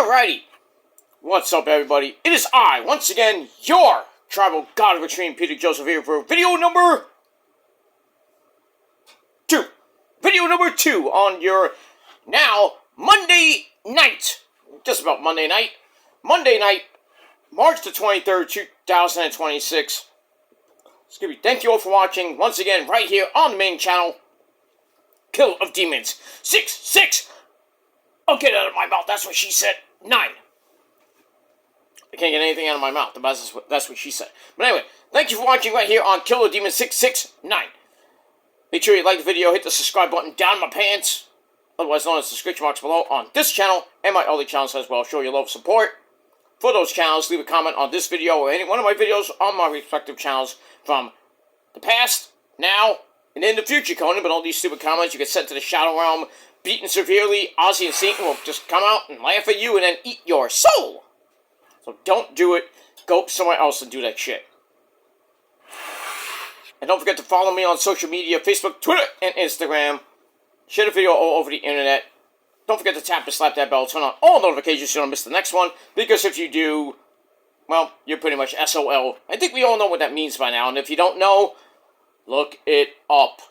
Alrighty, what's up everybody? It is I, once again, your Tribal God of Extreme, Peter Joseph here for video number 2. Video number 2 on your now Monday night, just about Monday night, March the 23rd, 2026. Excuse me, thank you all for watching, once again, right here on the main channel, Kill of Demons 6. Oh, get out of my mouth, that's what she said. 9. I can't get anything out of my mouth, that's what she said. But anyway, thank you for watching right here on Kill of Demons 669. Make sure you like the video, hit the subscribe button down my pants, otherwise known as the description box below, on this channel and my other channels as well. Show your love and support for those channels. Leave a comment on this video or any one of my videos on my respective channels from the past, now, and in the future, Conan. But all these stupid comments you get sent to the Shadow Realm, beaten severely. Ozzy and Satan will just come out and laugh at you and then eat your soul. So don't do it. Go somewhere else and do that shit. And don't forget to follow me on social media, Facebook, Twitter, and Instagram. Share the video all over the internet. Don't forget to tap and slap that bell. Turn on all notifications so you don't miss the next one. Because if you do, well, you're pretty much SOL. I think we all know what that means by now. And if you don't know, look it up.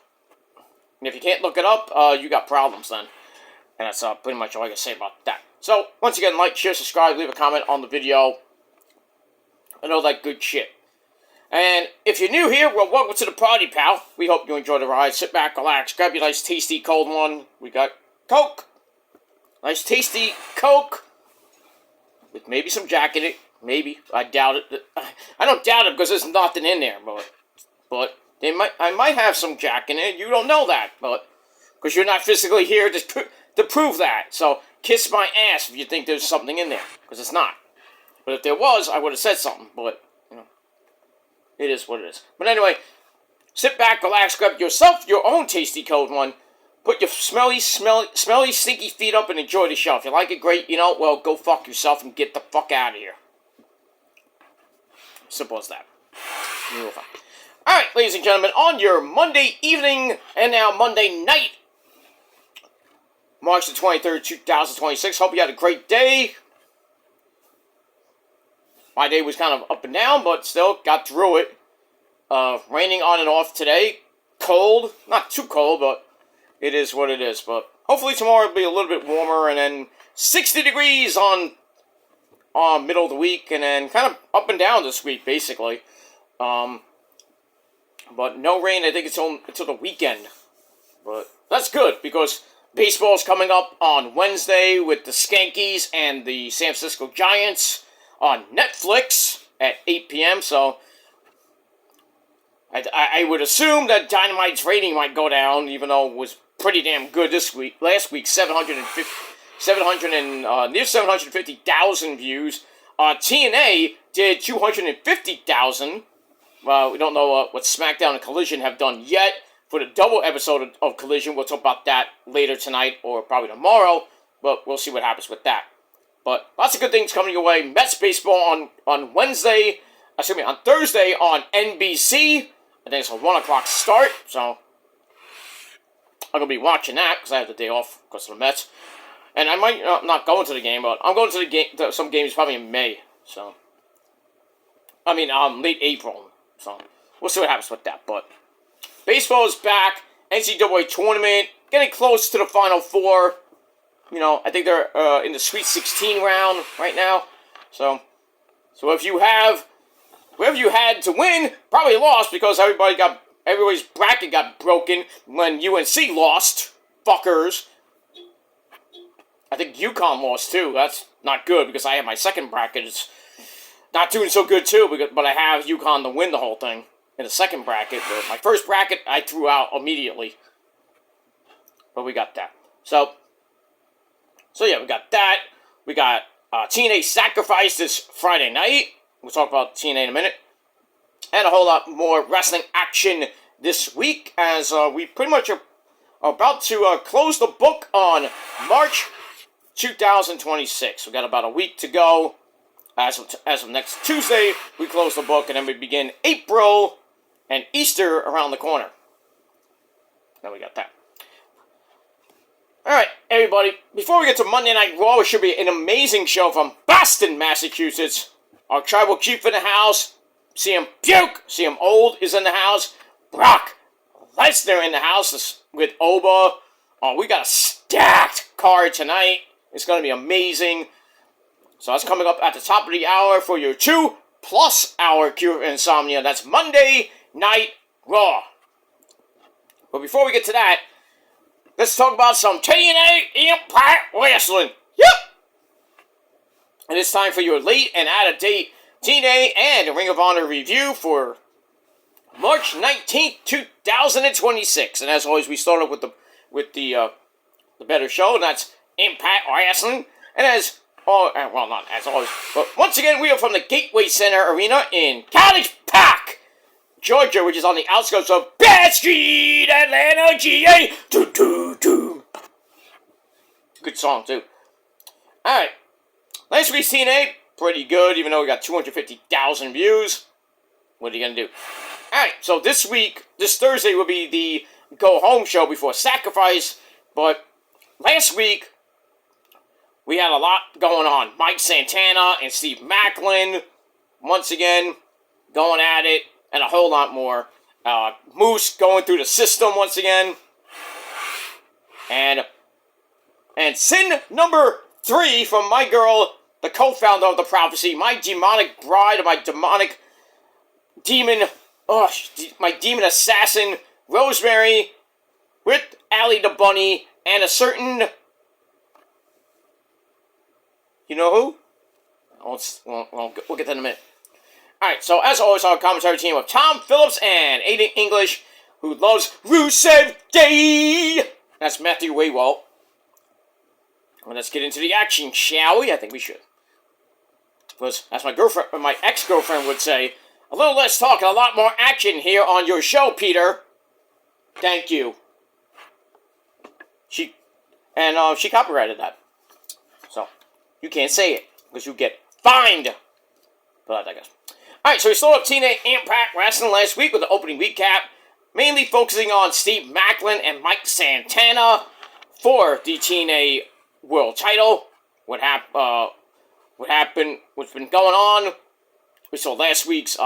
And if you can't look it up, you got problems then. And that's pretty much all I can say about that. So, once again, like, share, subscribe, leave a comment on the video. And all that good shit. And if you're new here, well, welcome to the party, pal. We hope you enjoy the ride. Sit back, relax, grab your nice, tasty, cold one. We got Coke. Nice, tasty Coke. With maybe some Jack in it. Maybe. I doubt it. I don't doubt it because there's nothing in there. But I might have some Jack in it. You don't know that. But because you're not physically here to prove that. So, kiss my ass if you think there's something in there. Because it's not. But if there was, I would have said something. But, you know, it is what it is. But anyway, sit back, relax, grab yourself your own tasty cold one. Put your smelly, stinky feet up and enjoy the show. If you like it, great. You know, well, go fuck yourself and get the fuck out of here. Simple as that. You'll find. Alright, ladies and gentlemen, on your Monday evening and now Monday night, March the 23rd, 2026. Hope you had a great day. My day was kind of up and down, but still got through it. Raining on and off today. Cold. Not too cold, but it is what it is. But hopefully tomorrow will be a little bit warmer, and then 60 degrees on middle of the week, and then kind of up and down this week, basically. But no rain, I think it's until the weekend. But that's good, because baseball's coming up on Wednesday with the Skankies and the San Francisco Giants on Netflix at 8 p.m., so I would assume that Dynamite's rating might go down, even though it was pretty damn good this week. Last week, near 750,000 views. TNA did 250,000. We don't know what SmackDown and Collision have done yet for the double episode of Collision. We'll talk about that later tonight or probably tomorrow, but we'll see what happens with that. But lots of good things coming your way. Mets baseball on Thursday on NBC. I think it's a 1 o'clock start, so I'm going to be watching that because I have the day off because of the Mets. And I might not go to the game, but I'm going to the game, some games probably in May. So, I mean, late April. So, we'll see what happens with that. But baseball is back. NCAA tournament, getting close to the Final Four. You know, I think they're in the Sweet 16 round right now. So if you have whoever you had to win, probably lost because everybody's bracket got broken when UNC lost. Fuckers. I think UConn lost too. That's not good because I have my second bracket. It's not doing so good too, but I have UConn to win the whole thing in the second bracket. But my first bracket I threw out immediately. But we got that. So yeah, we got that. We got TNA Sacrifice this Friday night. We'll talk about TNA in a minute. And a whole lot more wrestling action this week as we pretty much are about to close the book on March 2026. We got about a week to go. As of next Tuesday, we close the book and then we begin April and Easter around the corner. Then we got that. Alright, everybody, before we get to Monday Night Raw, it should be an amazing show from Boston, Massachusetts. Our tribal chief in the house, CM Puke, CM Old is in the house, Brock Lesnar in the house with Oba. We got a stacked card tonight. It's going to be amazing. So that's coming up at the top of the hour for your 2+ hour cure of insomnia. That's Monday Night Raw. But before we get to that, let's talk about some TNA Impact Wrestling. Yep! And it's time for your late and out-of-date TNA and Ring of Honor review for March 19th, 2026. And as always, we start off with the better show, and that's Impact Wrestling. And not as always, but once again, we are from the Gateway Center Arena in College Park, Georgia, which is on the outskirts of Bad Street, Atlanta, GA. Good song, too. Alright. Last week's TNA, pretty good, even though we got 250,000 views. What are you going to do? Alright, so this Thursday, will be the go-home show before Sacrifice. But last week, we had a lot going on. Mike Santana and Steve Macklin, once again, going at it. And a whole lot more. Moose going through the system once again. And sin number 3 from my girl, the co-founder of the Prophecy, my demonic bride, my demonic demon, my demon assassin, Rosemary, with Allie the Bunny, and a certain, you know who? We'll get that in a minute. Alright, so as always, our commentary team of Tom Phillips and Aiden English, who loves Rusev Day. That's Matthew Waywalt. Well, let's get into the action, shall we? I think we should. Because, as my ex-girlfriend would say, a little less talk and a lot more action here on your show, Peter. Thank you. She copyrighted that. So, you can't say it, because you get fined. But I digress. Alright, so we started up TNA Impact Wrestling last week with the opening recap, mainly focusing on Steve Macklin and Mike Santana for the TNA World Title. What happened, what's been going on. We saw last week's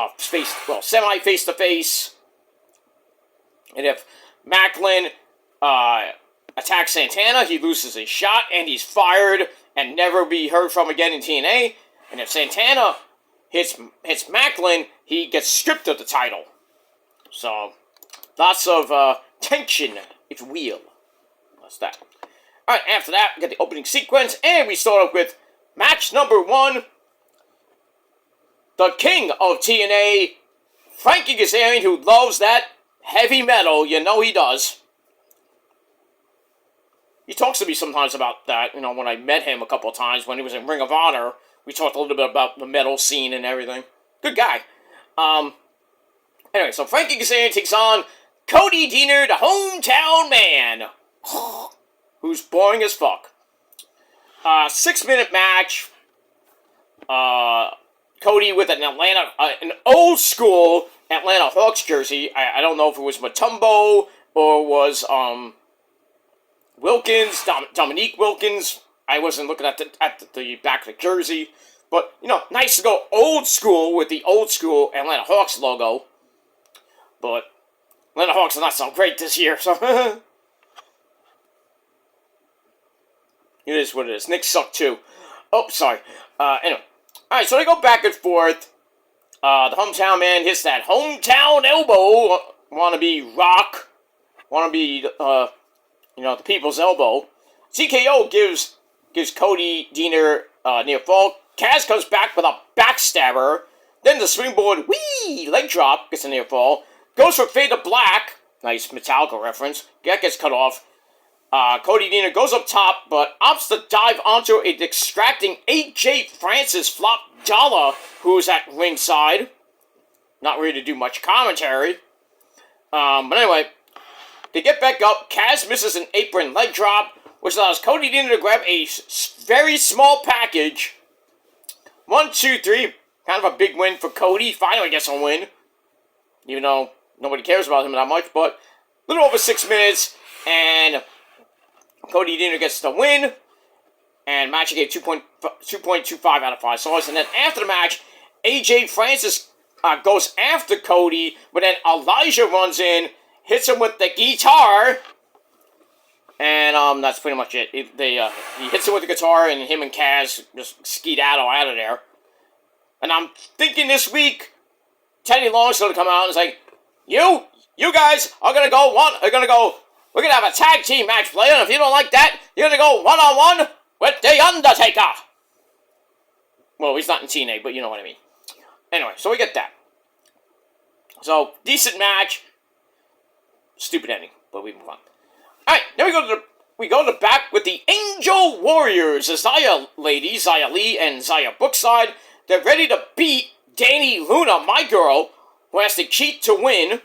semi face-to-face. And if Macklin attacks Santana, he loses his shot and he's fired and never be heard from again in TNA. And if Santana hits Macklin, he gets stripped of the title. So, lots of tension, if you will. That's that. Alright, after that, we get the opening sequence, and we start off with match number 1. The king of TNA, Frankie Kazarian, who loves that heavy metal. You know he does. He talks to me sometimes about that, when I met him a couple of times when he was in Ring of Honor. We talked a little bit about the metal scene and everything. Good guy. Anyway, so Frankie Kazarian takes on Cody Deaner, the hometown man. Who's boring as fuck. 6-minute match. Cody with an old school Atlanta Hawks jersey. I don't know if it was Mutombo or was Wilkins, Dominique Wilkins. I wasn't looking at the back of the jersey. But, nice to go old school with the old school Atlanta Hawks logo. But Atlanta Hawks are not so great this year, so it is what it is. Knicks suck too. Oh, sorry. Anyway. Alright, so they go back and forth. The hometown man hits that hometown elbow. Wanna be Rock. Wanna be, the people's elbow. TKO gives Cody Deaner near fall. Kaz comes back with a backstabber. Then the springboard, leg drop, gets a near fall. Goes for fade to black. Nice Metallica reference. That gets cut off. Cody Deaner goes up top, but opts to dive onto a distracting AJ Francis Flop Dollar, who's at ringside. Not really to do much commentary. But anyway, they get back up. Kaz misses an apron leg drop, which allows Cody Deaner to grab a very small package. 1, 2, 3. Kind of a big win for Cody. Finally gets a win. Even though nobody cares about him that much. But a little over 6 minutes. And Cody Deaner gets the win. And match gave 2.25 out of 5 stars. And then after the match, AJ Francis goes after Cody, but then Elijah runs in, hits him with the guitar, and that's pretty much it. He hits him with the guitar, and him and Kaz just skedaddle out of there. And I'm thinking this week, Teddy Long's going to come out and say, you guys are going to go, we're going to have a tag team match play, and if you don't like that, you're going to go one-on-one with The Undertaker. Well, he's not in TNA, but you know what I mean. Anyway, so we get that. So, decent match. Stupid ending, but we move on. Alright, then we go to the back with the Angel Warriors. The Xia ladies, Xia Li and Xia Brookside, they're ready to beat Danny Luna, my girl, who has to cheat to win,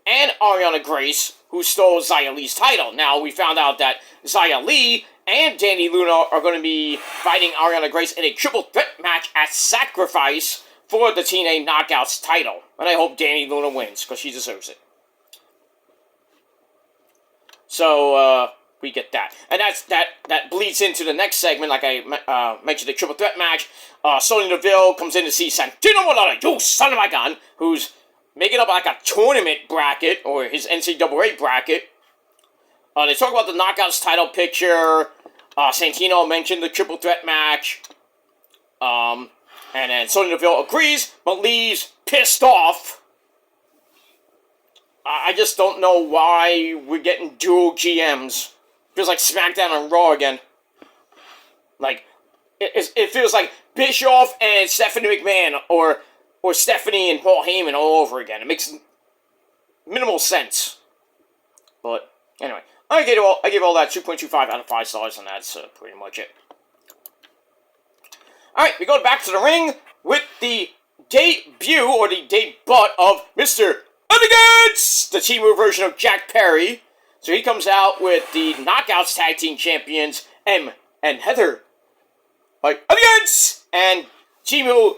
and Ariana Grace, who stole Xia Li's title. Now, we found out that Xia Li and Danny Luna are going to be fighting Ariana Grace in a triple threat match at Sacrifice for the TNA Knockouts title. And I hope Danny Luna wins, because she deserves it. So, we get that. And that bleeds into the next segment, like I mentioned, the triple threat match. Sonya Deville comes in to see Santino Morales, you son of a gun, who's making up like a tournament bracket, or his NCAA bracket. They talk about the Knockouts title picture. Santino mentioned the triple threat match. And then Sonya Deville agrees, but leaves pissed off. I just don't know why we're getting dual GMs. Feels like SmackDown and Raw again. Like, it feels like Bischoff and Stephanie McMahon, or Stephanie and Paul Heyman all over again. It makes minimal sense. But, anyway. I gave all that 2.25 out of 5 stars, and that's pretty much it. Alright, we go back to the ring with the debut, or the debut of Mr. Elegance, the Team version of Jack Perry. So he comes out with the Knockouts Tag Team Champions, M and Heather. Like, Elegance! And Timu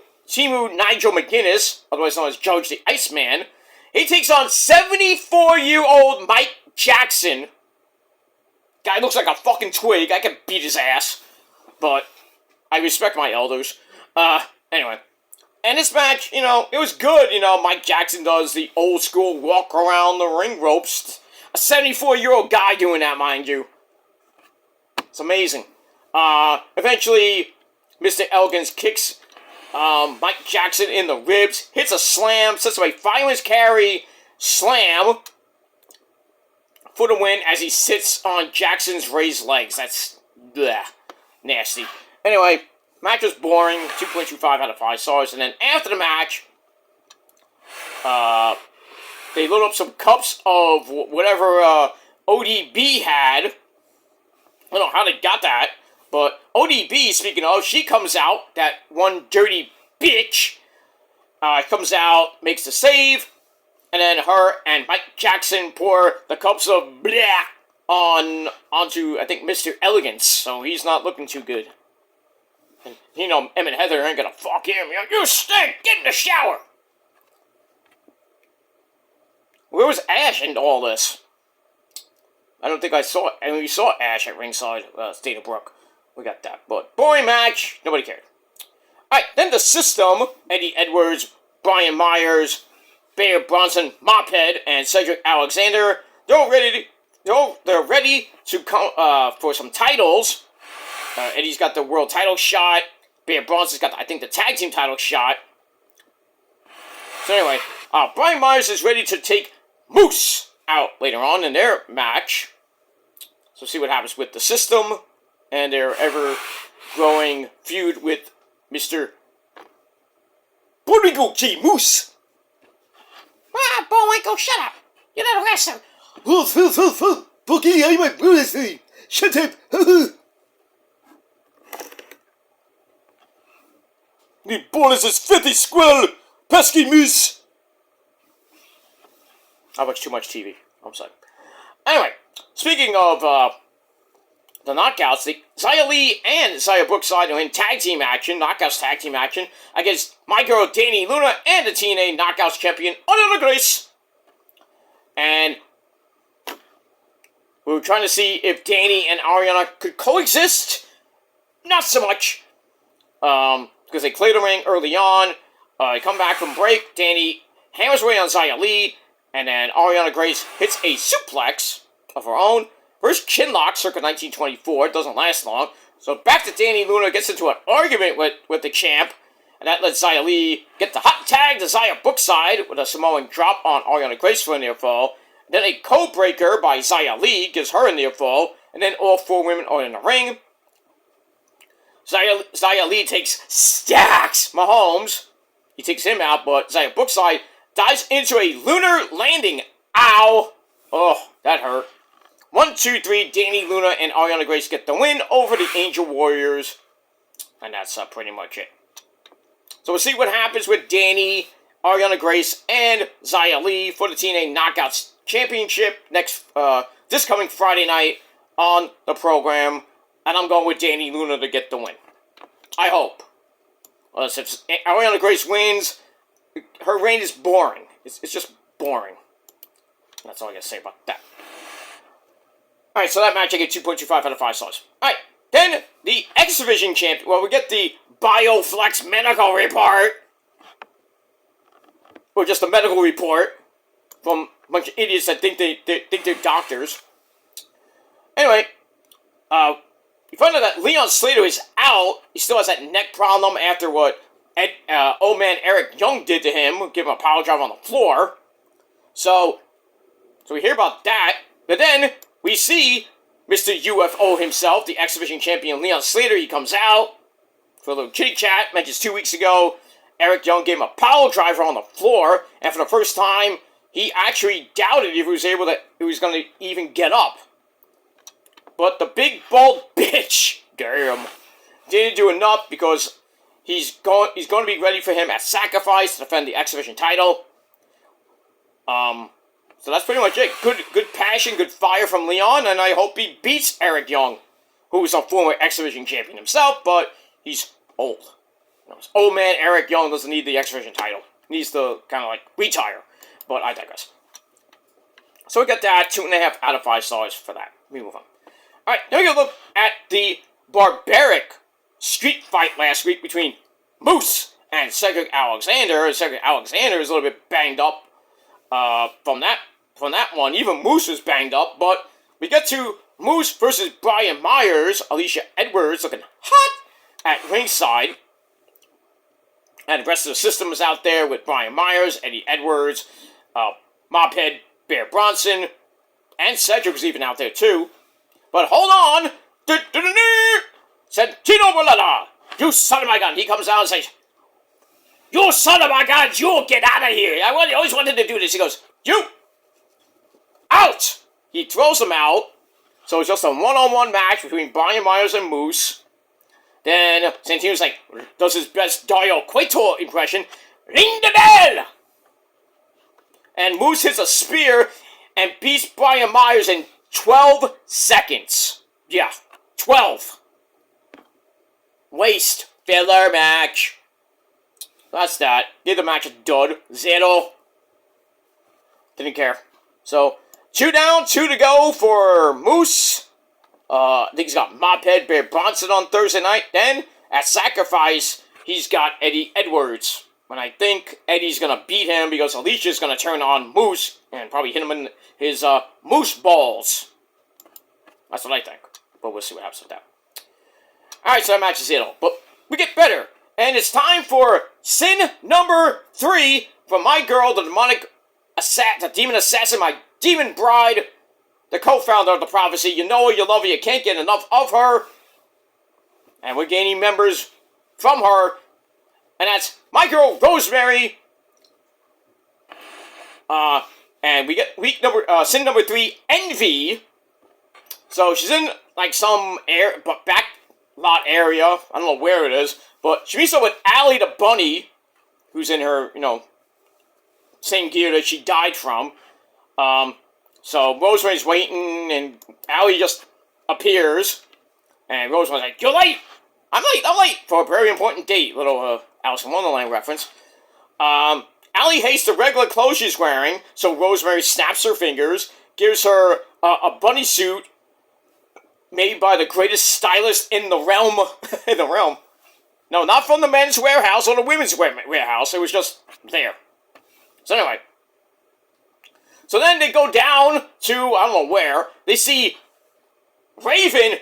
Nigel McGuinness, otherwise known as Judge the Iceman. He takes on 74-year-old Mike Jackson. Guy looks like a fucking twig. I can beat his ass. But I respect my elders. Anyway. And this match, it was good. Mike Jackson does the old school walk around the ring ropes. A 74-year-old guy doing that, mind you. It's amazing. Eventually, Mr. Elegance kicks Mike Jackson in the ribs, hits a slam, sets up a fireman's carry slam for the win as he sits on Jackson's raised legs. That's bleh, nasty. Anyway, match was boring, 2.25 out of 5 stars, and then after the match, they load up some cups of whatever ODB had. I don't know how they got that, but ODB, speaking of, she comes out, that one dirty bitch, comes out, makes the save, and then her and Mike Jackson pour the cups of bleh onto, I think, Mr. Elegance, so he's not looking too good. And, Em and Heather ain't gonna fuck him. You stink! Get in the shower! Where was Ash in all this? I don't think I saw it. I mean, we saw Ash at ringside, Dana Brooke. We got that. But boring match. Nobody cared. Alright, then the System, Eddie Edwards, Brian Myers, Bear Bronson, Mophead, and Cedric Alexander, they're ready to come for some titles. Eddie's got the world title shot. Bear Bronson's got, I think, the tag team title shot. So anyway, Brian Myers is ready to take Moose out later on in their match. So see what happens with the System and their ever-growing feud with Mr. Bullwinkle Moose. Bullwinkle, shut up! You're not a wrestler! Bookie, I'm a wrestler! Shut up! The ball is his filthy squirrel! Pesky Moose! I watch too much TV. I'm sorry. Anyway, speaking of the Knockouts, the Xia Li and Xia Brookside are in tag team action, Knockouts tag team action, against my girl Danny Luna and the TNA Knockouts champion, Ariana Grace. And We were trying to see if Danny and Ariana could coexist. Not so much. Because they cleared the ring early on. They come back from break. Danny hammers away on Xia Li. And then Ariana Grace hits a suplex of her own. First chinlock circa 1924. It doesn't last long. So back to Danny. Luna gets into an argument with the champ. And that lets Xia Li get the hot tag to Xia Brookside with a Samoan drop on Ariana Grace for a near fall. Then a code breaker by Xia Li gives her a near fall. And then all four women are in the ring. Xia Li takes Stacks Mahomes. He takes him out, but Xia Brookside dives into a lunar landing. Ow! Oh, that hurt. 1, 2, 3, Danny, Luna, and Ariana Grace get the win over the Angel Warriors. And that's pretty much it. So we'll see what happens with Danny, Ariana Grace, and Xia Li for the TNA Knockouts Championship this coming Friday night on the program. And I'm going with Danny Luna to get the win. I hope. If Ariana Grace wins, her reign is boring. It's just boring. That's all I got to say about that. Alright, so that match I get 2.25 out of 5 stars. Alright, then the X Division champion. Well, we get the Bioflex medical report. Or just a medical report from a bunch of idiots that think they're doctors. Anyway, you find out that Leon Slater is out. He still has that neck problem after what old man Eric Young did to him. Give him a power drive on the floor. So we hear about that. But then we see Mr. UFO himself, the X Division champion Leon Slater. He comes out for a little chitty chat. Mentions 2 weeks ago, Eric Young gave him a power driver on the floor. And for the first time, he actually doubted if he was going to even get up. But the big bald bitch, damn, didn't do enough because he's going to be ready for him at Sacrifice to defend the X Division title. So that's pretty much it. Good passion, good fire from Leon, and I hope he beats Eric Young, who is a former X Division champion himself, but he's old. Old man Eric Young doesn't need the X Division title. He needs to kind of retire. But I digress. So we got that 2.5 out of 5 stars for that. We move on. Alright, now we're going to look at the barbaric street fight last week between Moose and Cedric Alexander. Cedric Alexander is a little bit banged up from that one. Even Moose was banged up, but we get to Moose versus Brian Myers. Alicia Edwards looking hot at ringside. And the rest of the system is out there with Brian Myers, Eddie Edwards, Mobhead, Bear Bronson, and Cedric was even out there too. But hold on! Santino Bolada! You son of my gun! He comes out and says, "You son of my gun, you get out of here!" I always wanted to do this. He goes, "You! Out!" He throws him out. So it's just a one-on-one match between Brian Myers and Moose. Then Santino's does his best Dario Cueto impression. Ring the bell! And Moose hits a spear and beats Brian Myers in 12 seconds. Yeah, 12. Waste. Filler match. That's that. Give the match a dud. 0. Didn't care. So, 2 down, 2 to go for Moose. I think he's got Mophead Bear Bronson on Thursday night. Then, at Sacrifice, he's got Eddie Edwards. And I think Eddie's going to beat him because Alicia's going to turn on Moose and probably hit him in his Moose balls. That's what I think. But we'll see what happens with that. Alright, so that match is it. But we get better. And it's time for sin number 3 from my girl, the demon assassin, my demon bride, the co-founder of the Prophecy. You know her, you love her, you can't get enough of her. And we're gaining members from her. And that's my girl, Rosemary. And we get sin number 3, Envy. So she's in some back lot area. I don't know where it is, but she meets up with Allie the Bunny, who's in her same gear that she died from. So Rosemary's waiting, and Allie just appears, and Rosemary's like, "You're late. I'm late for a very important date." Little Alice in Wonderland reference. Allie hates the regular clothes she's wearing, so Rosemary snaps her fingers, gives her a bunny suit made by the greatest stylist in the realm. In the realm. No, not from the men's warehouse or the women's warehouse. It was just there. So anyway. So then they go down to, I don't know where. They see Raven,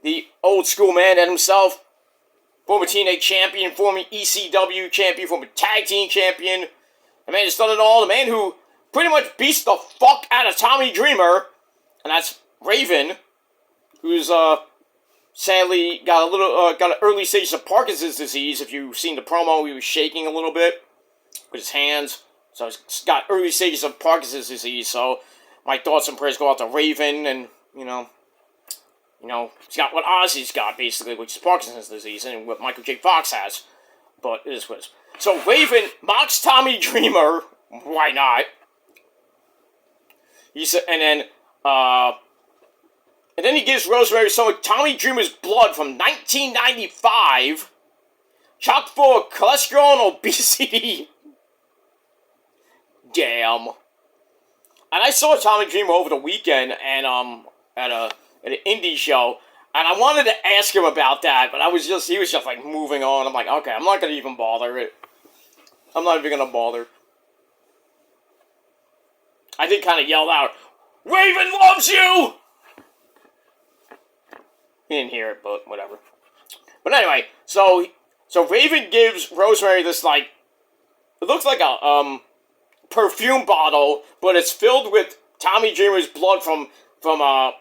the old school man and himself, former TNA champion, former ECW champion, former tag team champion. The man who's done it all. The man who pretty much beats the fuck out of Tommy Dreamer. And that's Raven, who's sadly got an early stages of Parkinson's disease. If you've seen the promo, he was shaking a little bit with his hands. So he's got early stages of Parkinson's disease. So my thoughts and prayers go out to Raven, and you know, he's got what Ozzy's got basically, which is Parkinson's disease, and what Michael J. Fox has. But it is what it is. So Raven mocks Tommy Dreamer. Why not? He said, and then he gives Rosemary some of Tommy Dreamer's blood from 1995, chock full of cholesterol and obesity. Damn. And I saw Tommy Dreamer over the weekend and at an indie show, and I wanted to ask him about that, but he was just like moving on. I'm like, okay, I'm not gonna even bother it. I'm not even gonna bother. I did kind of yell out, "Raven loves you!" He didn't hear it, but whatever. But anyway, so Raven gives Rosemary this, like, it looks like a perfume bottle, but it's filled with Tommy Dreamer's blood from what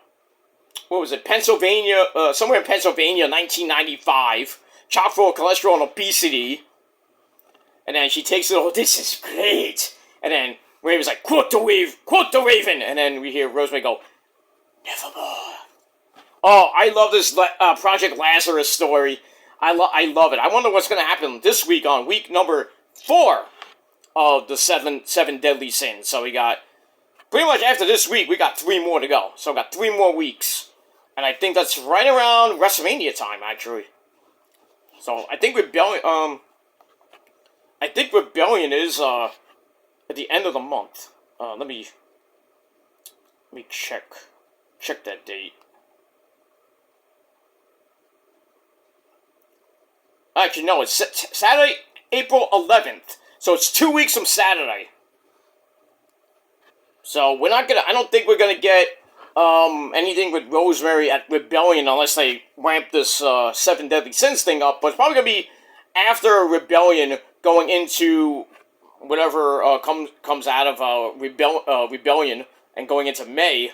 was it, Pennsylvania, somewhere in Pennsylvania, 1995, chock full of cholesterol and obesity. And then she takes it, "Oh, this is great." And then Raven's like, quote the Raven. And then we hear Rosemary go, "Nevermore." Oh, I love this Project Lazarus story. I love it. I wonder what's going to happen this week on week number 4 of the seven deadly sins. So we got, pretty much after this week, we got 3 more to go. So we got 3 more weeks. And I think that's right around WrestleMania time, actually. So I think Rebellion is at the end of the month. Let me check that date. Actually, no, it's Saturday, April 11th. So it's 2 weeks from Saturday. So I don't think we're gonna get anything with Rosemary at Rebellion unless they ramp this 7 Deadly Sins thing up. But it's probably gonna be after Rebellion, going into whatever comes out of Rebellion and going into May.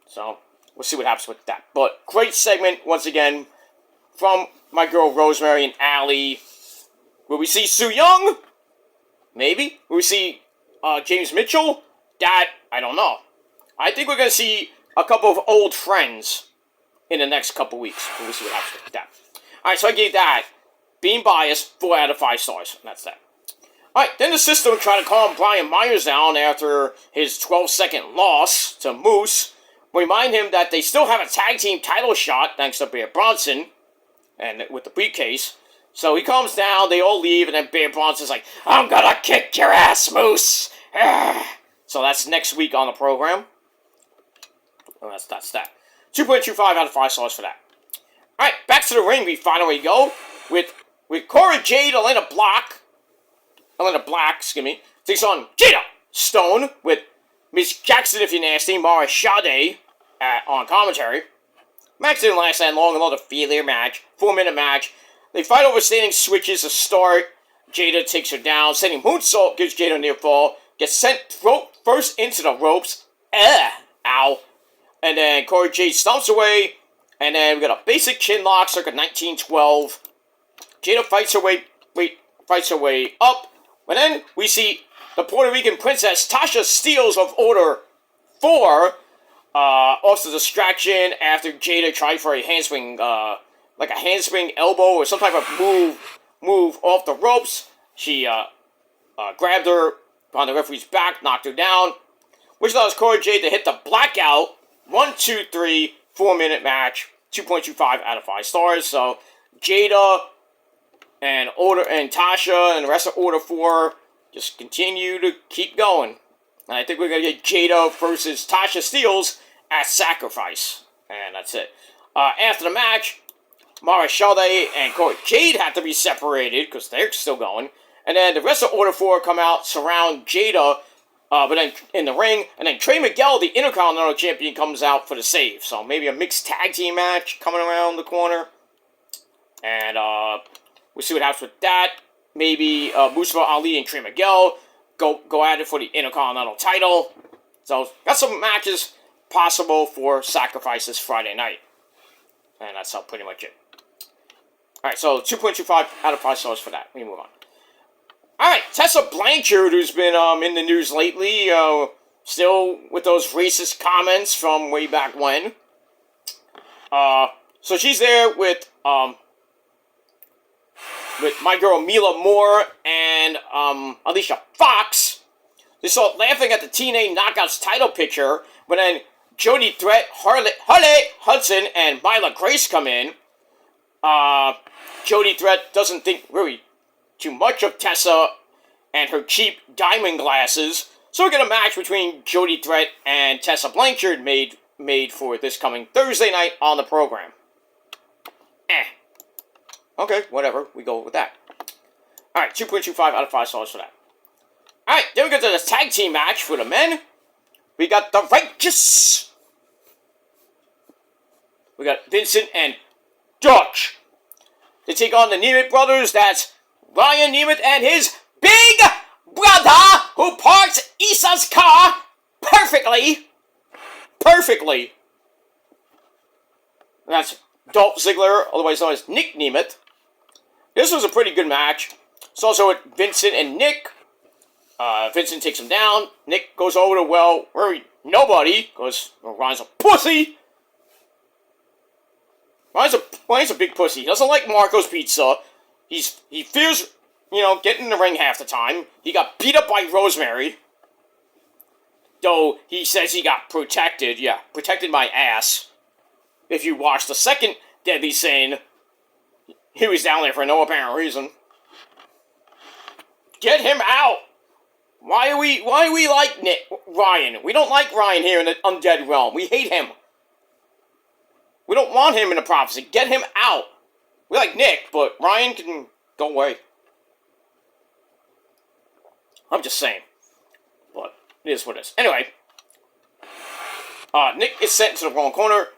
So we'll see what happens with that. But great segment once again from my girl Rosemary and Allie. Will we see Su Yung? Maybe. Will we see James Mitchell? That, I don't know. I think we're going to see a couple of old friends in the next couple weeks. We'll see what happens with that. Alright, so I gave that, being biased, 4 out of 5 stars. And that's that. Alright, then the system tried to calm Brian Myers down after his 12-second loss to Moose. Remind him that they still have a tag team title shot, thanks to Bear Bronson, and with the briefcase. So he calms down, they all leave, and then Bear Bronson's like, "I'm gonna kick your ass, Moose!" So that's next week on the program. Well, that's that. 2.25 out of 5 stars for that. Alright, back to the ring we finally go. With Cora Jade, Elena Black, takes on Jada Stone with Miss Jackson, if you're nasty, Mara Sade on commentary. Match didn't last that long, another failure match, 4-minute match. They fight over standing switches to start. Jada takes her down, sending moonsault, gives Jada a near fall, gets sent first into the ropes. Ow. And then Cora Jade stomps away, and then we got a basic chin lock, circa 1912. Jada fights her way up, and then we see the Puerto Rican princess Tasha Steelz of Order 4 off the distraction after Jada tried for a handspring, like a handspring elbow or some type of move off the ropes. She grabbed her on the referee's back, knocked her down, which allows Cora Jade to hit the blackout. 1, 2, 3, 4-minute match, 2.25 out of 5 stars. So Jada and Tasha and the rest of Order 4 just continue to keep going. And I think we're going to get Jada versus Tasha Steelz at Sacrifice. And that's it. After the match, Mara Sade and Corey Jade have to be separated because they're still going. And then the rest of Order 4 come out, surround Jada, but then in the ring. And then Trey Miguel, the Intercontinental Champion, comes out for the save. So maybe a mixed tag team match coming around the corner. And we'll see what happens with that. Maybe Mustafa Ali and Trey Miguel go at it for the Intercontinental title. So got some matches possible for Sacrifices Friday night. And that's pretty much it. Alright, so 2.25 out of 5 stars for that. We move on. Alright, Tessa Blanchard, who's been in the news lately, still with those racist comments from way back when. So she's there with my girl Mila Moore and Alicia Fox. They start laughing at the TNA Knockouts title picture, but then Jody Threat, Harley Hudson, and Myla Grace come in. Jody Threat doesn't think really too much of Tessa and her cheap diamond glasses, so we get a match between Jody Threat and Tessa Blanchard made for this coming Thursday night on the program. Okay, whatever. We go with that. Alright, 2.25 out of 5 stars for that. Alright, then we go to the tag team match for the men. We got the Righteous. We got Vincent and Dutch. They take on the Nemeth brothers. That's Ryan Nemeth and his big brother who parks Issa's car perfectly. Perfectly. That's Dolph Ziggler, otherwise known as Nick Nemeth. This was a pretty good match. It's also with Vincent and Nick. Vincent takes him down. Nick goes over to, nobody, because Ryan's a pussy. Ryan's a big pussy. He doesn't like Marco's Pizza. He fears, getting in the ring half the time. He got beat up by Rosemary. Though he says he got protected. Yeah, protected my ass. If you watch the second Deadly Sin, he was down there for no apparent reason. Get him out! Why we like Ryan? We don't like Ryan here in the Undead Realm. We hate him. We don't want him in the prophecy. Get him out. We like Nick, but Ryan can go away. I'm just saying. But it is what it is. Anyway. Nick is sent into the wrong corner.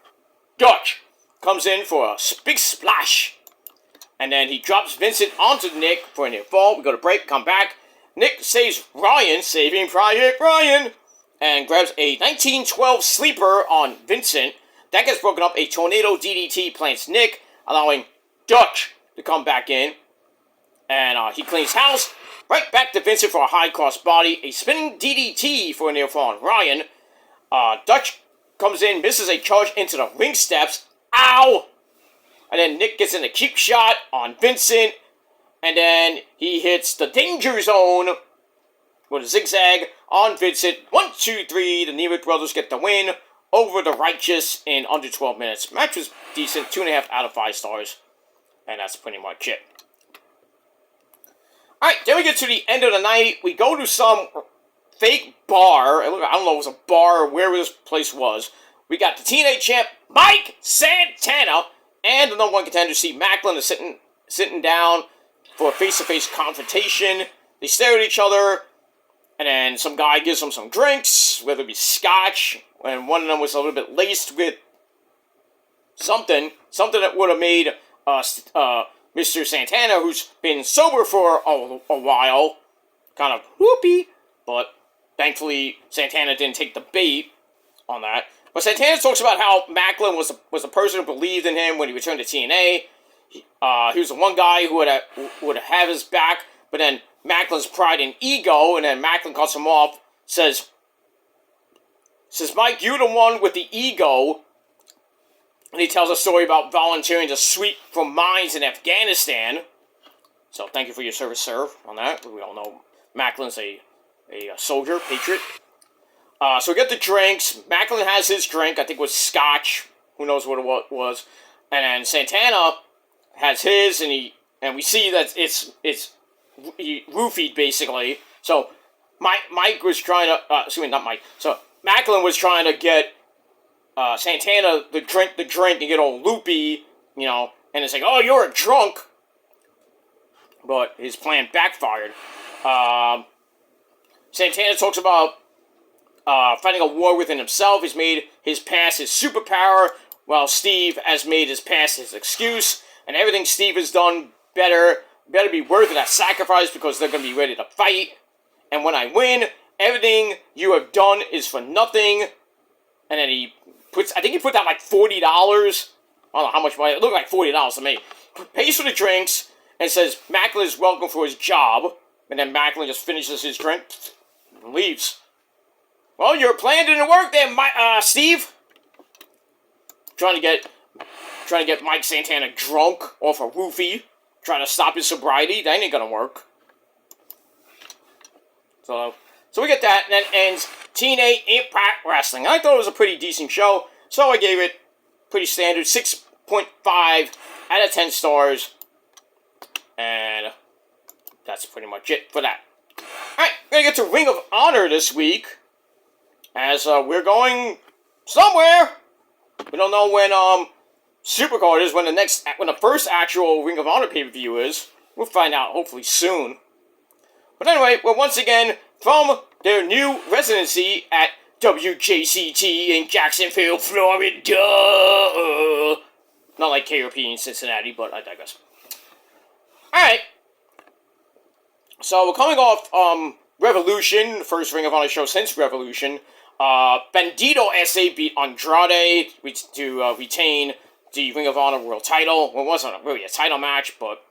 Dutch comes in for a big splash. And then he drops Vincent onto Nick for a near fall. We go to break, come back. Nick saves Ryan, saving Private Ryan. And grabs a 1912 sleeper on Vincent. That gets broken up. A tornado DDT plants Nick, allowing Dutch to come back in. And he cleans house. Right back to Vincent for a high cross body. A spinning DDT for a near fall on Ryan. Dutch comes in, misses a charge into the ring steps. Ow! And then Nick gets in a cheap shot on Vincent. And then he hits the danger zone with a zigzag on Vincent. 1, 2, 3. The Nemeth brothers get the win over the Righteous in under 12 minutes. Match was decent. 2.5 out of 5 stars. And that's pretty much it. Alright, then we get to the end of the night. We go to some fake bar. I don't know if it was a bar or wherever this place was. We got the TNA champ, Mike Santana, and the number 1 contender, Steve Macklin, is sitting down for a face-to-face confrontation. They stare at each other, and then some guy gives them some drinks, whether it be scotch, and one of them was a little bit laced with something that would have made Mr. Santana, who's been sober for a while, kind of whoopee, but thankfully Santana didn't take the bait on that. But Santana talks about how Macklin was the person who believed in him when he returned to TNA. He was the one guy who would have his back, but then Macklin's pride and ego, and then Macklin cuts him off, says, Mike, you're the one with the ego. And he tells a story about volunteering to sweep from mines in Afghanistan. So thank you for your service, sir, on that. We all know Macklin's a soldier, patriot. So we get the drinks. Macklin has his drink. I think it was scotch. Who knows what it was. And then Santana has his, and we see that it's roofied, basically. So Mike was trying to, excuse me, not Mike. So Macklin was trying to get Santana to drink the drink and get all loopy, you know, and it's like, oh, you're a drunk. But his plan backfired. Santana talks about fighting a war within himself. He's made his past his superpower, while Steve has made his past his excuse. And everything Steve has done better be worth of that sacrifice because they're going to be ready to fight. And when I win, everything you have done is for nothing. And then I think he put down like $40. I don't know how much money. It looked like $40 to me. Pays for the drinks and says Macklin is welcome for his job. And then Macklin just finishes his drink and leaves. Well, your plan didn't work there, Steve. Trying to get Mike Santana drunk off a roofie. Trying to stop his sobriety. That ain't gonna work. So we get that, and then ends TNA Impact Wrestling. I thought it was a pretty decent show, so I gave it pretty standard 6.5 out of 10 stars. And that's pretty much it for that. Alright, we're gonna get to Ring of Honor this week. As we're going somewhere. We don't know when Supercard is, when the first actual Ring of Honor pay-per-view is. We'll find out hopefully soon. But anyway, we're once again from their new residency at WJCT in Jacksonville, Florida. Not like KOP in Cincinnati, but I digress. Alright. So we're coming off Revolution, the first Ring of Honor show since Revolution. Bandito SA beat Andrade to retain the Ring of Honor World title. Well, it wasn't really a title match, but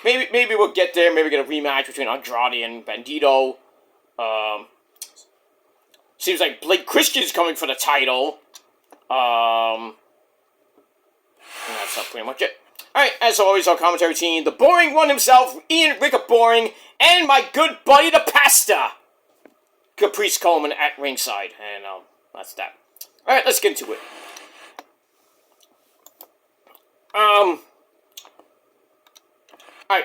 maybe we'll get there. Maybe get a rematch between Andrade and Bandito. Seems like Blake Christian's coming for the title. And that's pretty much it. Alright, as always, our commentary team, the boring one himself, Ian Ricka Boring, and my good buddy, the Pasta, Caprice Coleman at ringside. And that's that. Alright, let's get into it. Alright,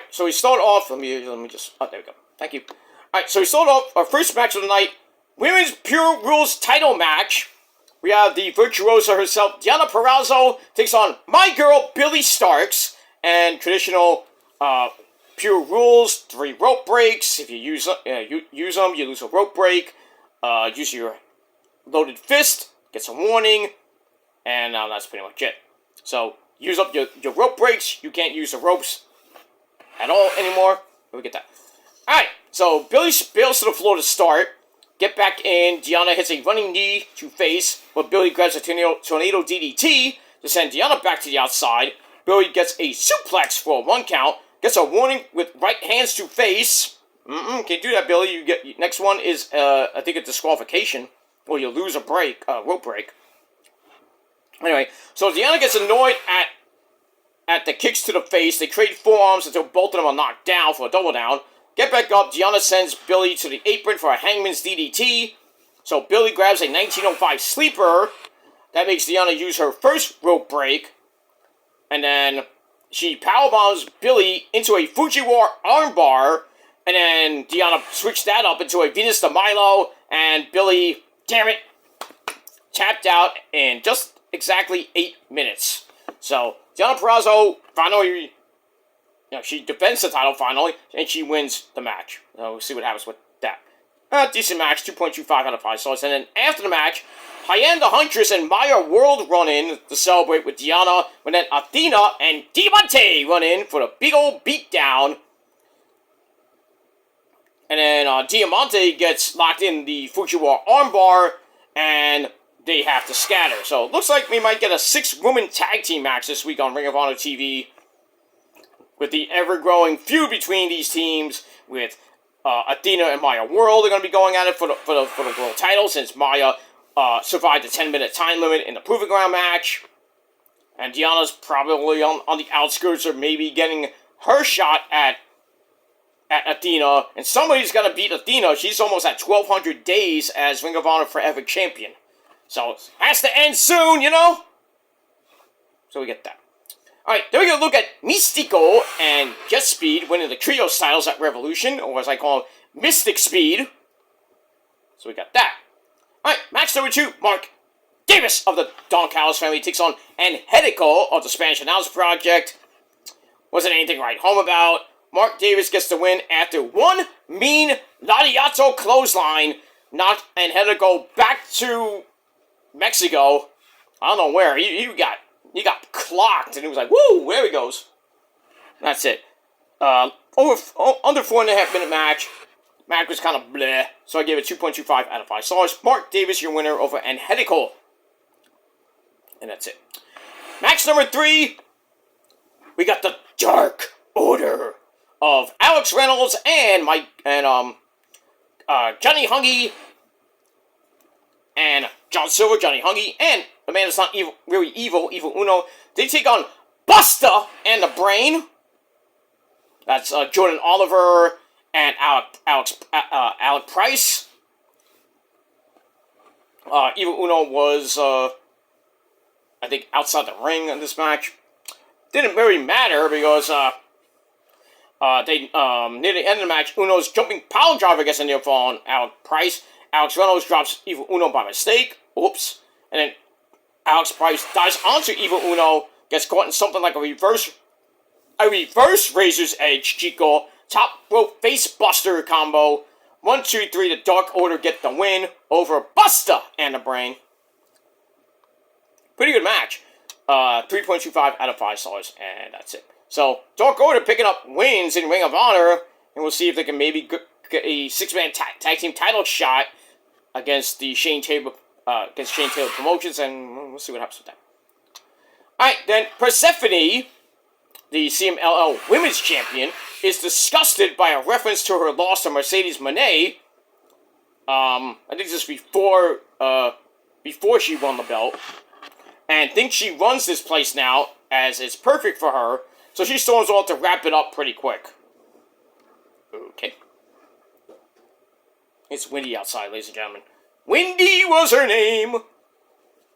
so we start off, let me just, oh, there we go. Thank you. Alright, so we start off our first match of the night, Women's Pure Rules title match. We have the virtuosa herself, Deonna Purrazzo, takes on my girl, Billy Starks, and traditional Pure Rules, 3 rope breaks. If you use them, you lose a rope break. Use your loaded fist, gets a warning, and that's pretty much it. So, use up your rope breaks, you can't use the ropes at all anymore. We get that. Alright, so Billy bails to the floor to start. Get back in, Deonna hits a running knee to face, but Billy grabs a tornado DDT to send Deonna back to the outside. Billy gets a suplex for a 1 count, gets a warning with right hands to face. Can't do that, Billy. Next one is, I think, a disqualification, or you lose a rope break. Anyway, so Deonna gets annoyed at the kicks to the face. They trade forearms until both of them are knocked down for a double down. Get back up, Deonna sends Billy to the apron for a Hangman's DDT. So Billy grabs a 1905 sleeper. That makes Deonna use her first rope break. And then she powerbombs Billy into a Fujiwara armbar. And then Deonna switched that up into a Venus de Milo. And Billy, damn it, tapped out in just exactly 8 minutes. So Deonna Purrazzo finally, she defends the title finally, and she wins the match. So we'll see what happens with that. Decent match, 2.25 out of 5 stars. And then after the match, Hyann the Huntress and Maya World run in to celebrate with Deonna. And then Athena and Diamante run in for the big old beatdown. And then Diamante gets locked in the Fujiwara armbar, and they have to scatter. So it looks like we might get a 6-woman tag team match this week on Ring of Honor TV, with the ever-growing feud between these teams, with Athena and Maya World are going to be going at it for the world title, since Maya survived the 10-minute time limit in the Proving Ground match. And Deonna's probably on the outskirts of maybe getting her shot at Athena. And somebody's going to beat Athena. She's almost at 1,200 days as Ring of Honor Forever Champion. So, it has to end soon, you know? So we get that. Alright, then we're going to look at Mystico and Jet Speed winning the trio titles at Revolution, or as I call them, Mystic Speed. So we got that. Alright, match number 2, Mark Davis of the Don Callis family takes on Angelico of the Spanish Announce Project. Wasn't anything to write home about. Mark Davis gets the win after one mean Latiato clothesline knocked Angelico back to Mexico. I don't know where. He got clocked, and he was like, woo, there he goes. That's it. Under 4.5 minute match. Match was kind of bleh, so I gave it 2.25 out of 5 stars. Mark Davis, your winner over Angelico. And that's it. Match number 3. We got the Dark Order of Alex Reynolds and Johnny Hungy and John Silver, Johnny Hungy, and the man that's not really evil, Evil Uno. They take on Busta and the Brain. That's Jordan Oliver and Alec Price. Evil Uno was, I think, outside the ring in this match. Didn't really matter because they near the end of the match, Uno's jumping power driver gets a near fall on Alec Price. Alex Reynolds drops Evil Uno by mistake. Oops. And then Alex Price dives onto Evil Uno, gets caught in something like a reverse Razor's Edge Chico top rope face buster combo. 1, 2, 3, the Dark Order get the win over Busta and the Brain. Pretty good match. 3.25 out of 5 stars, and that's it. So, Dark Order picking up wins in Ring of Honor, and we'll see if they can maybe get a 6-man tag team title shot against the Shane Taylor Promotions, and we'll see what happens with that. Alright, then Persephone, the CMLL Women's Champion, is disgusted by a reference to her loss to Mercedes Moné. I think this is before she won the belt. And thinks she runs this place now, as it's perfect for her. So she storms off to wrap it up pretty quick. Okay. It's windy outside, ladies and gentlemen. Wendy was her name.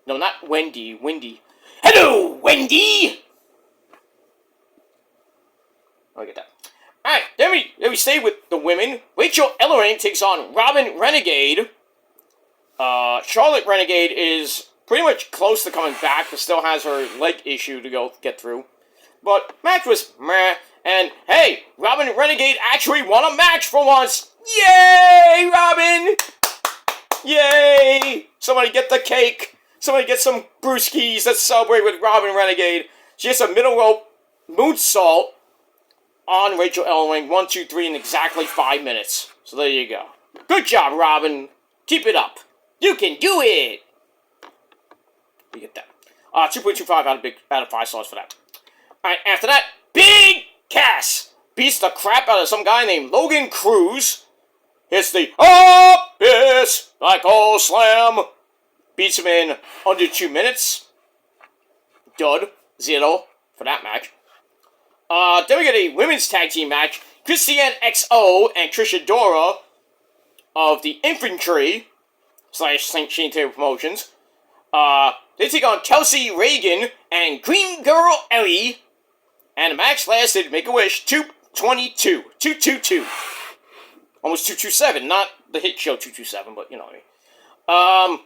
No, not Wendy. Wendy. Hello, Wendy! I'll get that. Alright, then we stay with the women. Rachel Ellering takes on Robin Renegade. Charlotte Renegade is pretty much close to coming back, but still has her leg issue to get through. But match was meh, and hey, Robin Renegade actually won a match for once! Yay, Robin! Yay! Somebody get the cake! Somebody get some brewskis. Let's celebrate with Robin Renegade. She has a middle rope moonsault on Rachel Ellering. 1, 2, 3 in exactly 5 minutes. So there you go. Good job, Robin. Keep it up. You can do it! We get that. 2.25 out of 5 stars for that. Alright, after that, Big Cass beats the crap out of some guy named Logan Cruz. Hits the Abyss Black Hole Slam. Beats him in under 2 minutes. Dud. 0 for that match. Then we get a women's tag team match. Christiane XO and Trisha Dora of the Infantry / Shane Taylor Promotions. They take on Kelsey Reagan and Green Girl Ellie. And the match lasted, make a wish, 222. 222. Almost 227. Not the hit show 227, but you know what I mean.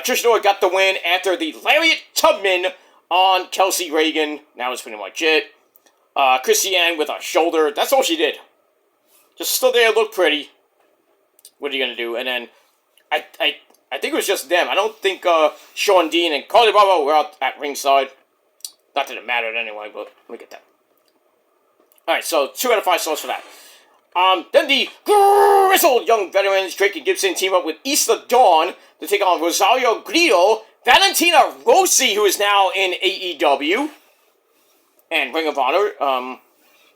Trish Dora got the win after the Lariat Tubman on Kelsey Reagan. That was pretty much it. Christiane with a shoulder. That's all she did. Just stood there, looked pretty. What are you going to do? And then I think it was just them. I don't think Sean Dean and Carly Bravo were out at ringside. Not that it mattered anyway, but look at that. Alright, so 2 out of 5 stars for that. Then the grizzled young veterans, Drake and Gibson, team up with Isla Dawn to take on Rosario Grillo, Valentina Rossi, who is now in AEW, and Ring of Honor.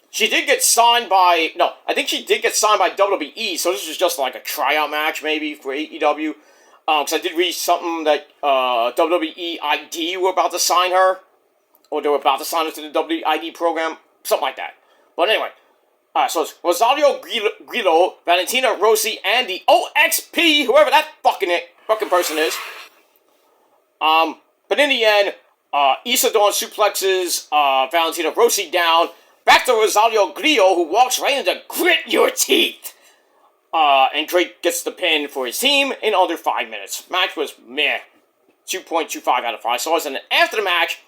She did get signed by... No, I think she did get signed by WWE, so this was just like a tryout match, maybe, for AEW. Because I did read something that WWE ID were about to sign her. Or they were about to sign her to the WWE ID program. Something like that. But anyway. So it's Rosario Grillo, Valentina Rossi, and the OXP, whoever that fucking person is. But in the end, Issa Dawn suplexes Valentina Rossi down. Back to Rosario Grillo, who walks right into Grit Your Teeth. And Drake gets the pin for his team in under 5 minutes. Match was meh. 2.25 out of 5 stars. And then after the match,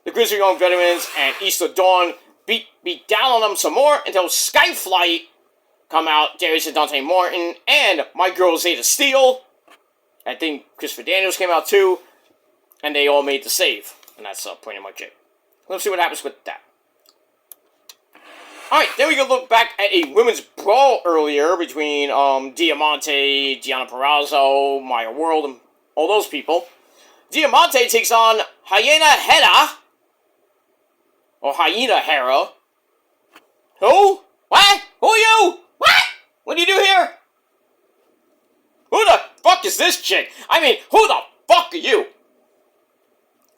the Grizzly Young Veterans and Issa Dawn beat down on them some more until Skyflight come out, Darius and Dante Martin, and my girl Zeta Steele. I think Christopher Daniels came out too, and they all made the save. And that's pretty much it. Let's see what happens with that. Alright, then we can look back at a women's brawl earlier between Diamante, Deonna Purrazzo, Maya World, and all those people. Diamante takes on Hyena Hera. Or Hyena Hera. Who? What? Who are you? What? What do you do here? Who the fuck is this chick? I mean, who the fuck are you?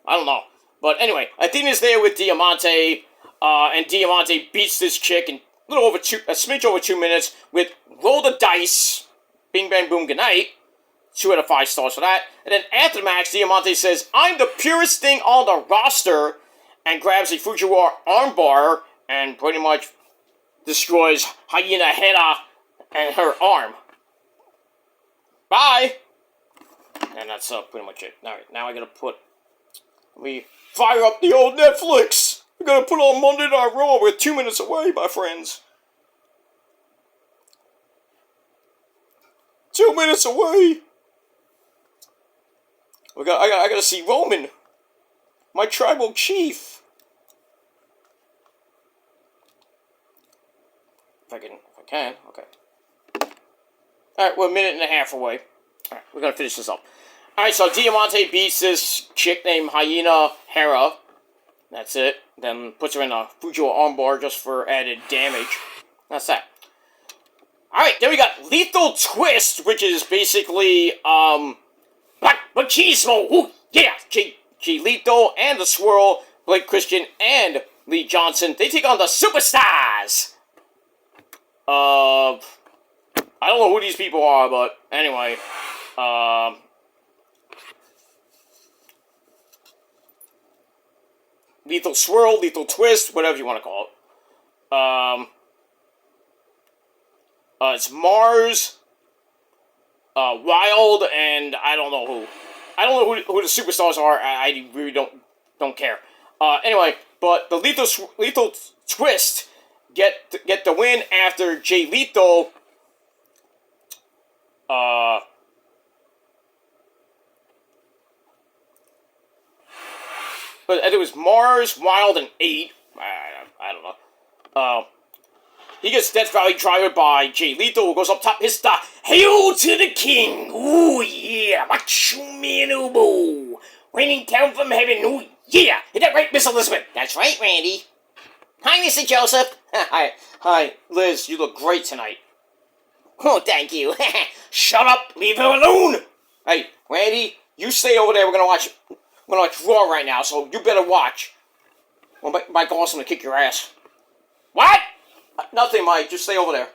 I don't know. But anyway, Athena's there with Diamante, and Diamante beats this chick in a smidge over 2 minutes with Roll the Dice, Bing Bang Boom Goodnight. 2 out of 5 stars for that. And then after the match, Diamante says, I'm the purest thing on the roster, and grabs a Fujiwara armbar and pretty much destroys Hyena Hera and her arm. Bye! And that's pretty much it. Alright, now I gotta fire up the old Netflix! I'm gonna put on Monday Night Raw. We're 2 minutes away, my friends. 2 minutes away! I gotta see Roman. My tribal chief. If I can, okay. Alright, we're a minute and a half away. Alright, we're gonna finish this up. Alright, so Diamante beats this chick named Hyena Hera. That's it. Then puts her in a Fujiwara armbar just for added damage. That's that. Alright, then we got Lethal Twist, which is basically, Black Machismo. Ooh, yeah! G Lethal and the Swirl, Blake Christian and Lee Johnson. They take on the Superstars. I don't know who these people are, but anyway. Lethal Swirl, Lethal Twist, whatever you want to call it. It's Mars, Wild, and I don't know who. I don't know who the Superstars are. I really don't care. Anyway, but the Lethal Twist get the win after Jay Lethal but it was Mars, Wild, and 8. I don't know. He gets Death Valley Driver by Jay Lethal, who goes up top, hits the Hail to the King! Ooh, yeah! Macho Man Ubo! Raining down from heaven, ooh, yeah! Is that right, Miss Elizabeth? That's right, Randy. Hi, Mr. Joseph. Hi, Liz, you look great tonight. Oh, thank you. Shut up, leave her alone! Hey, Randy, you stay over there, we're gonna watch Raw right now, so you better watch. Well, Mike Awesome to kick your ass. What? Nothing, Mike. Just stay over there.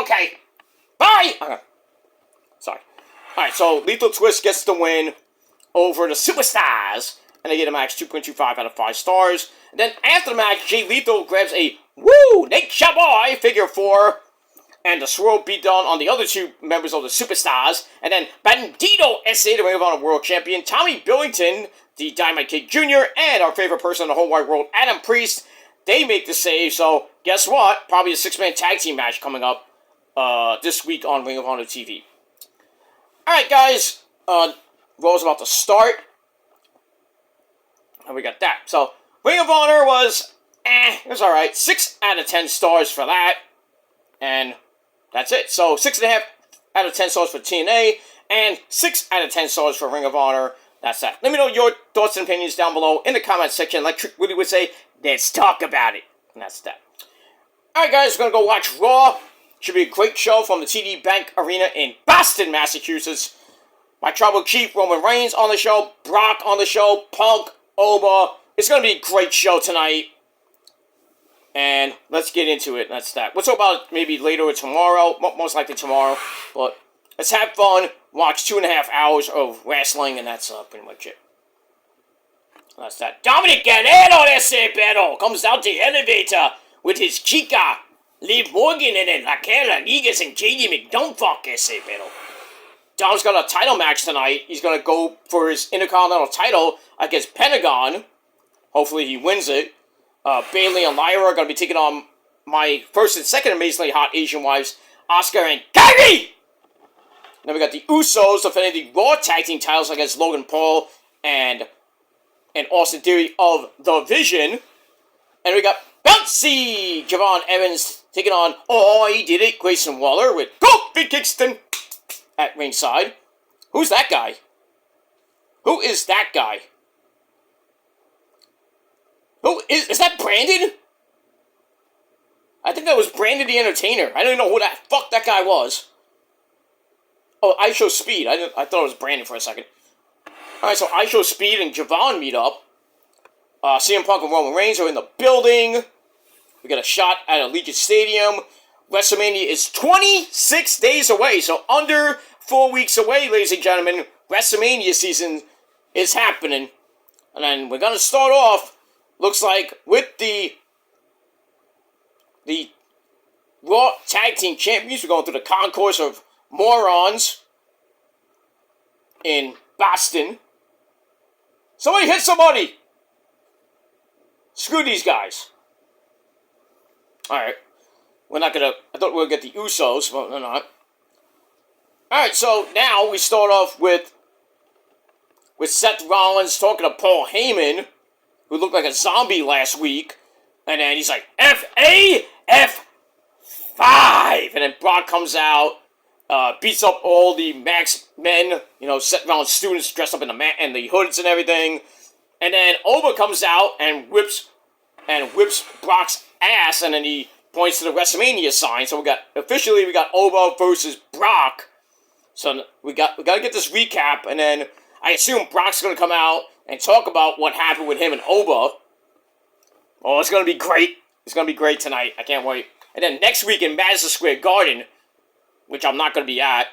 Okay. Bye! Okay. Sorry. Alright, so Lethal Twist gets the win over the Superstars, and they get a match 2.25 out of 5 stars. And then after the match, Jay Lethal grabs a Nature Boy figure 4, and the Swirl beat down on the other 2 members of the Superstars. And then Bandito S.A., the Ring of Honor World Champion, Tommy Billington, the Dynamite Kid Jr., and our favorite person in the whole wide world, Adam Priest, they make the save. So guess what? Probably a 6-man tag team match coming up this week on Ring of Honor TV. Alright, guys. Raw's about to start. And we got that. So, Ring of Honor was, it was alright. 6 out of 10 stars for that. And that's it. So, 6.5 out of 10 stars for TNA, and 6 out of 10 stars for Ring of Honor. That's that. Let me know your thoughts and opinions down below in the comment section. Like Trick Willie would say, let's talk about it. And that's that. Alright, guys, we're going to go watch Raw. Should be a great show from the TD Bank Arena in Boston, Massachusetts. My tribal chief, Roman Reigns, on the show. Brock on the show. Punk, Oba. It's going to be a great show tonight. And let's get into it. That's that. We'll talk about maybe later or tomorrow. Most likely tomorrow. But let's have fun. Watch 2.5 hours of wrestling. And that's pretty much it. That's that. Dominic Guerrero, ese perro, comes out the elevator with his chica, Liv Morgan, and then Raquel Rodriguez and JD McDumbfuck, ese perro. Dom's got a title match tonight. He's going to go for his Intercontinental title against Pentagon. Hopefully he wins it. Bailey and Lyra are going to be taking on my first and second amazingly hot Asian wives, Oscar and Kairi! Then we got the Usos defending the Raw Tag Team titles against Logan Paul and Austin Theory of The Vision. And we got Bouncy Javon Evans taking on, oh, he did it, Grayson Waller with Kofi Kingston at ringside. Who's that guy? Who is that guy? Who is that Brandon? I think that was Brandon the Entertainer. I don't even know who the fuck that guy was. Oh, I Show Speed. I thought it was Brandon for a second. Alright, so I Show Speed and Javon meet up. CM Punk and Roman Reigns are in the building. We got a shot at Allegiant Stadium. WrestleMania is 26 days away, so under 4 weeks away, ladies and gentlemen. WrestleMania season is happening. And then we're going to start off, looks like, with the Raw Tag Team Champions. We're going through the concourse of morons in Boston. Somebody hit somebody! Screw these guys. Alright. We're not gonna... I thought we would get the Usos, but we're not. Alright, so now we start off with Seth Rollins talking to Paul Heyman, who looked like a zombie last week. And then he's like, F-A-F-5! And then Brock comes out, beats up all the Max men, Seth Rollins students dressed up in the hoods and everything. And then Oba comes out and whips Brock's ass, and then he points to the WrestleMania sign. So we got Oba versus Brock. So we got to get this recap, and then I assume Brock's gonna come out and talk about what happened with him and Oba. Oh, it's gonna be great. It's gonna be great tonight. I can't wait. And then next week in Madison Square Garden, which I'm not gonna be at.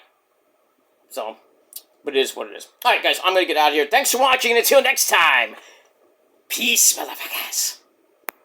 So, but it is what it is. Alright guys, I'm gonna get out of here. Thanks for watching, and until next time, peace, motherfuckers.